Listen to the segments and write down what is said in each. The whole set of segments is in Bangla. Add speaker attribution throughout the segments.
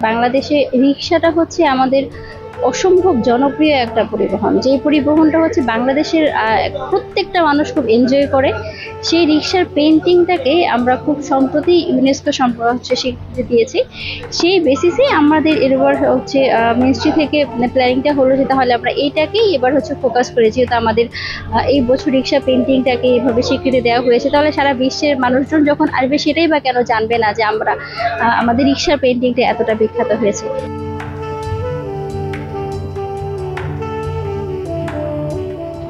Speaker 1: বাংলাদেশে রিক্সাটা হচ্ছে আমাদের অসম্ভব জনপ্রিয় একটা পরিবহন, যে পরিবহনটা হচ্ছে বাংলাদেশের প্রত্যেকটা মানুষ খুব এনজয় করে। সেই রিক্সার পেন্টিংটাকে আমরা খুব সম্প্রতি ইউনেস্কো হচ্ছে স্বীকৃতি দিয়েছি। সেই বেসিসে আমাদের এবার হচ্ছে মিনিস্ট্রি থেকে প্ল্যানিংটা হলো যে তাহলে আমরা এইটাকেই এবার হচ্ছে ফোকাস করেছি। যেহেতু আমাদের এই বছর রিক্সা পেন্টিংটাকে এইভাবে স্বীকৃতি দেওয়া হয়েছে, তাহলে সারা বিশ্বের মানুষজন যখন আসবে সেটাই বা কেন জানবে না যে আমরা আমাদের রিক্সার পেন্টিংটা এতটা বিখ্যাত হয়েছে।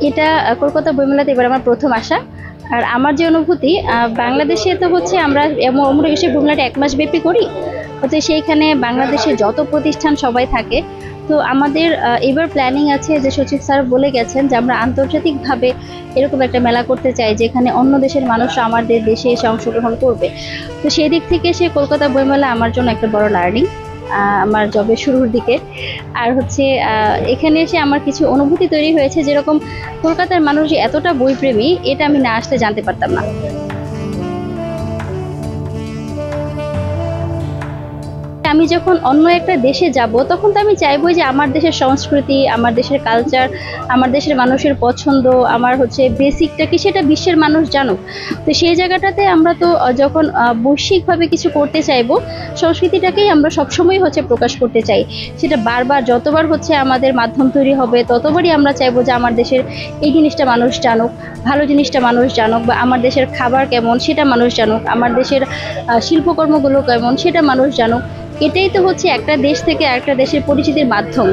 Speaker 1: এটা কলকাতা বইমেলাতে এবার আমার প্রথম আসা। আর আমার যে অনুভূতি, বাংলাদেশে তো হচ্ছে আমরা আমরা এসে বইমেলাটা 1 মাস ব্যাপী করি, হচ্ছে সেইখানে বাংলাদেশে যত প্রতিষ্ঠান সবাই থাকে। তো আমাদের এবার প্ল্যানিং আছে যে সচিব স্যার বলে গেছেন যে আমরা আন্তর্জাতিকভাবে এরকম একটা মেলা করতে চাই যেখানে অন্য দেশের মানুষরা আমাদের দেশে এসে অংশগ্রহণ করবে। তো সেই দিক থেকে সে কলকাতা বইমেলা আমার জন্য একটা বড় লার্নিং আমার জবের শুরুর দিকে। আর হচ্ছে এখানে এসে আমার কিছু অনুভূতি তৈরি হয়েছে, যেরকম কলকাতার মানুষ যে এতটা বইপ্রেমী এটা আমি না আসলে জানতে পারতাম না। আমি যখন অন্য একটা দেশে যাব তখন তো আমি চাইবো যে আমার দেশের সংস্কৃতি, আমার দেশের কালচার, আমার দেশের মানুষের পছন্দ, আমার হচ্ছে বেসিকটা কি সেটা বিশ্বের মানুষ জানুক। তো সেই জায়গাটাতে আমরা তো যখন বৈশ্বিকভাবে কিছু করতে চাইবো, সংস্কৃতিটাকেই আমরা সবসময় হচ্ছে প্রকাশ করতে চাই। সেটা বারবার যতবার হচ্ছে আমাদের মাধ্যম তৈরি হবে ততবারই আমরা চাইবো যে আমার দেশের এই জিনিসটা মানুষ জানুক, ভালো জিনিসটা মানুষ জানুক, বা আমার দেশের খাবার কেমন সেটা মানুষ জানুক, আমার দেশের শিল্পকর্মগুলো কেমন সেটা মানুষ জানুক। এটাই তো হচ্ছে একটা দেশ থেকে আরেকটা দেশের পরিচিতির মাধ্যম।